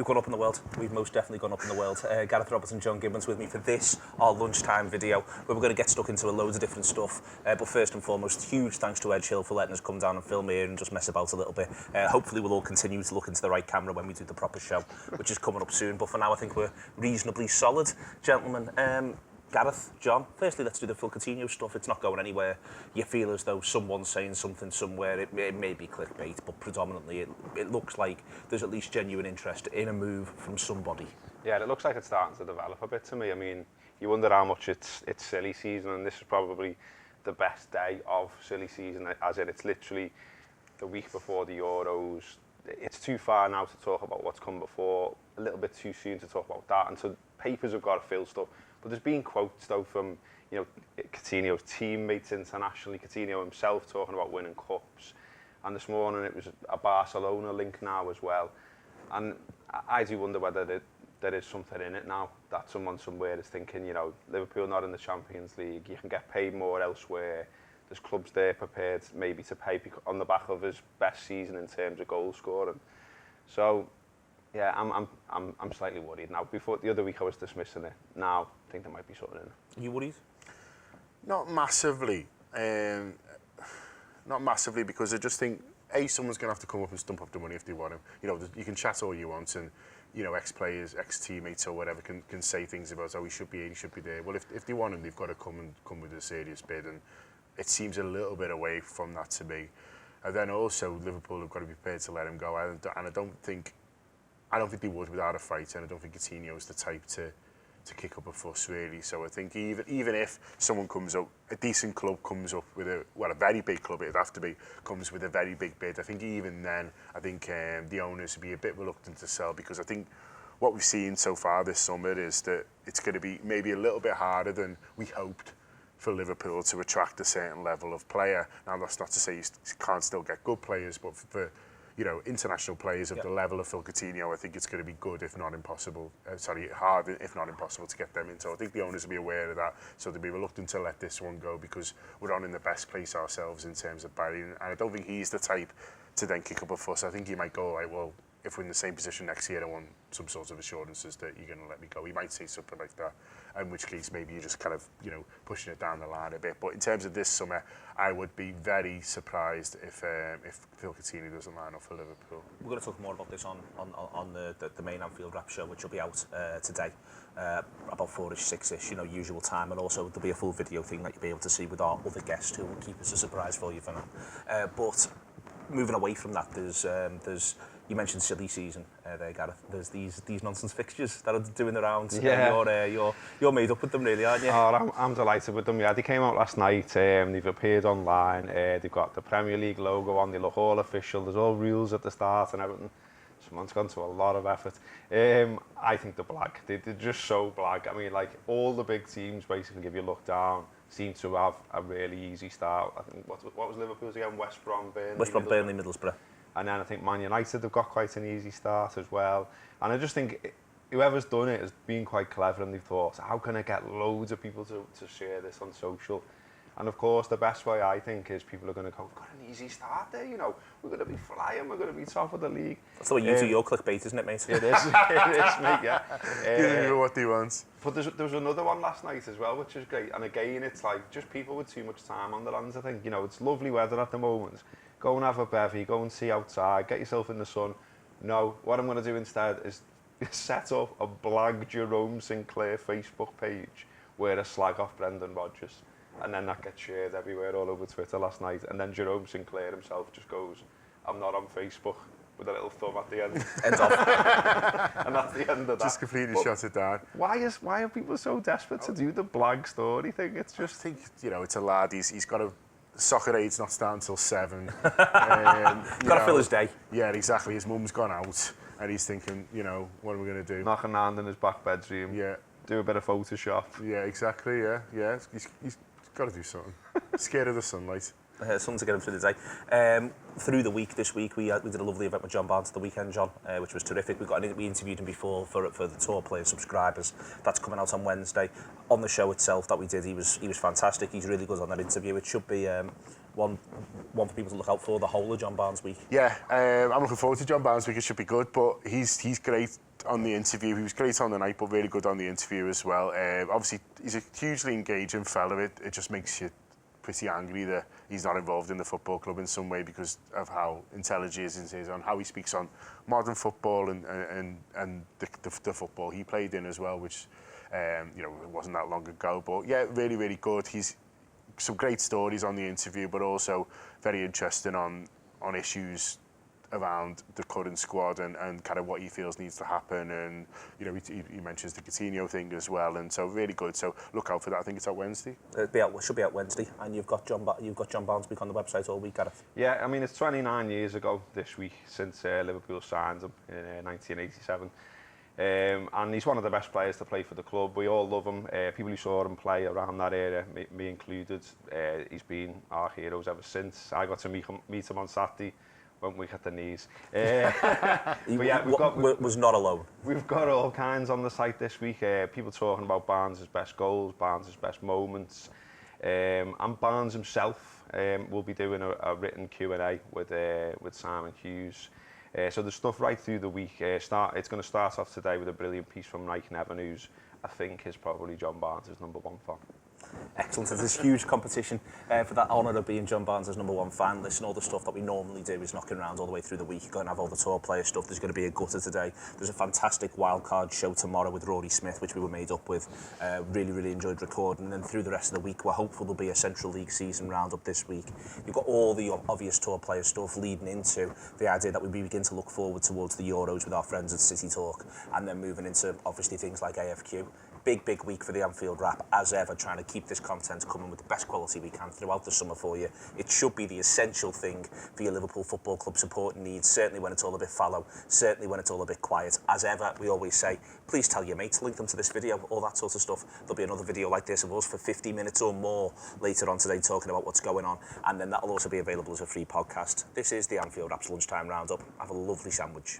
gone up in the world. We've most definitely gone up in the world. Gareth Roberts and John Gibbons with me for this, our lunchtime video, where we're going to get stuck into a loads of different stuff. But first and foremost, huge thanks to Edge Hill for letting us come down and film here and just mess about a little bit. Hopefully we'll all continue to look into the right camera when we do the proper show, which is coming up soon. But for now, I think we're reasonably solid. Gentlemen, Gareth, John, firstly, let's do the Phil Coutinho stuff. It's not going anywhere. You feel as though someone's saying something somewhere. It may be clickbait, but predominantly it looks like there's at least genuine interest in a move from somebody. Yeah, it looks like it's starting to develop a bit to me. I mean, you wonder how much it's silly season, and this is probably the best day of silly season, as in it's literally the week before the Euros. It's too far now to talk about what's come before, a little bit too soon to talk about that, and so papers have got to fill stuff. But there's been quotes, though, from Coutinho's teammates internationally, Coutinho himself talking about winning cups. And this morning it was a Barcelona link now as well. And I do wonder whether there is something in it now, that someone somewhere is thinking, Liverpool not in the Champions League, you can get paid more elsewhere. There's clubs there prepared maybe to pay on the back of his best season in terms of goal scoring. So, yeah, I'm slightly worried now. Before the other week I was dismissing it. Now I think there might be something in it. Are you worried? Not massively. Not massively, because I just think someone's going to have to come up and stump up the money if they want him. You can chat all you want, and ex-players, ex-teammates or whatever can say things about he should be here, he should be there. Well, if they want him, they've got to come with a serious bid, and it seems a little bit away from that to me. And then also Liverpool have got to be prepared to let him go, and I don't think they would without a fight, and I don't think Coutinho's the type to kick up a fuss, really. So I think even if someone comes up, a decent club comes up with a very big club, it'd have to be, comes with a very big bid, I think even then, I think the owners would be a bit reluctant to sell, because I think what we've seen so far this summer is that it's going to be maybe a little bit harder than we hoped for Liverpool to attract a certain level of player. Now, that's not to say you can't still get good players, but for international players of the level of Phil Coutinho, I think it's going to be good, if not impossible. Hard, if not impossible, to get them in. So I think the owners will be aware of that. So they'll be reluctant to let this one go, because we're on in the best place ourselves in terms of Barry. And I don't think he's the type to then kick up a fuss. I think he might go like, well, if we're in the same position next year, I want some sort of assurances that you're going to let me go. He might say something like that, in which case maybe you're just kind of, pushing it down the line a bit. But in terms of this summer, I would be very surprised if Phil Coutinho doesn't line up for Liverpool. We're going to talk more about this on the main Anfield Wrap show, which will be out today, about 4ish, 6ish, usual time. And also there'll be a full video thing that you'll be able to see with our other guests, who will keep us a surprise for you for now. But moving away from that, there's you mentioned silly season there, Gareth. There's these nonsense fixtures that are doing the rounds. Yeah. You're made up with them, really, aren't you? Oh, I'm delighted with them. Yeah, they came out last night. They've appeared online. They've got the Premier League logo on. They look all official. There's all rules at the start and everything. Someone's gone to a lot of effort. I think they're black. They're just so black. I mean, like, all the big teams, basically, if you look down, seem to have a really easy start. I think what was Liverpool's again? West Brom, Burnley, Middlesbrough. And then I think Man United have got quite an easy start as well. And I just think whoever's done it has been quite clever, and they've thought, how can I get loads of people to share this on social? And of course, the best way, I think, is people are going to go, we've got an easy start there, we're going to be flying, we're going to be top of the league. That's the way you do your clickbait, isn't it, mate? It is, mate, yeah. Give me what he wants. But there was another one last night as well, which is great. And again, it's like just people with too much time on their hands, I think. It's lovely weather at the moment. Go and have a bevy, go and see outside, get yourself in the sun. No, what I'm going to do instead is set up a blagged Jerome Sinclair Facebook page where I slag off Brendan Rodgers. And then that gets shared everywhere all over Twitter last night. And then Jerome Sinclair himself just goes, I'm not on Facebook, with a little thumb at the end. End off. And that's the end of that. Just completely shut it down. Why are people so desperate to do the blag story thing? It's just... I think, it's a lad, he's got a... Soccer aid's not starting until 7. Got to fill his day. Yeah, exactly. His mum's gone out, and he's thinking, what are we going to do? Knocking around in his back bedroom. Yeah. Do a bit of Photoshop. Yeah, exactly. Yeah. He's got to do something. Scared of the sunlight. Something to get him through the day. Through the week, this week, we did a lovely event with John Barnes at the weekend, John, which was terrific. We interviewed him before for the tour player subscribers. That's coming out on Wednesday. On the show itself that we did, he was fantastic. He's really good on that interview. It should be one for people to look out for the whole of John Barnes week. Yeah, I'm looking forward to John Barnes week. It should be good, but he's great on the interview. He was great on the night, but really good on the interview as well. Obviously, he's a hugely engaging fella. It just makes you pretty angry that he's not involved in the football club in some way because of how intelligent he is on how he speaks on modern football and the football he played in as well, which you know, it wasn't that long ago. But yeah, really, really good. He's some great stories on the interview, but also very interesting on issues around the current squad and kind of what he feels needs to happen. And you know, he mentions the Coutinho thing as well, and so really good. So look out for that. I think it's out Wednesday. It should be out Wednesday, and you've got John Barnesbeek on the website all week, Gareth. Yeah, I mean, it's 29 years ago this week since Liverpool signed him in 1987. And he's one of the best players to play for the club. We all love him. People who saw him play around that era, me included, he's been our heroes ever since. I got to meet him on Saturday. Won't we hit the knees? He was not alone. We've got all kinds on the site this week. People talking about Barnes' best goals, Barnes' best moments, and Barnes himself will be doing a written Q&A with Simon Hughes. So there's stuff right through the week. It's going to start off today with a brilliant piece from Nike Nevin, who's I think is probably John Barnes' #1 fan. Excellent. There's this huge competition for that honour of being John Barnes' #1 fan. Listen, all the stuff that we normally do is knocking around all the way through the week. You're going to have all the tour player stuff. There's going to be a gutter today. There's a fantastic wildcard show tomorrow with Rory Smith, which we were made up with. Really, really enjoyed recording. And then through the rest of the week, we're hopeful there'll be a Central League season roundup this week. You've got all the obvious tour player stuff leading into the idea that we begin to look forward towards the Euros with our friends at City Talk, and then moving into obviously things like AFQ. Big week for the Anfield Wrap, as ever, trying to keep this content coming with the best quality we can throughout the summer for you. It should be the essential thing for your Liverpool Football Club supporting needs, certainly when it's all a bit fallow, certainly when it's all a bit quiet. As ever, we always say, please tell your mates, link them to this video, all that sort of stuff. There'll be another video like this of us for 50 minutes or more later on today talking about what's going on, and then that'll also be available as a free podcast. This is the Anfield Wrap's Lunchtime Roundup. Have a lovely sandwich.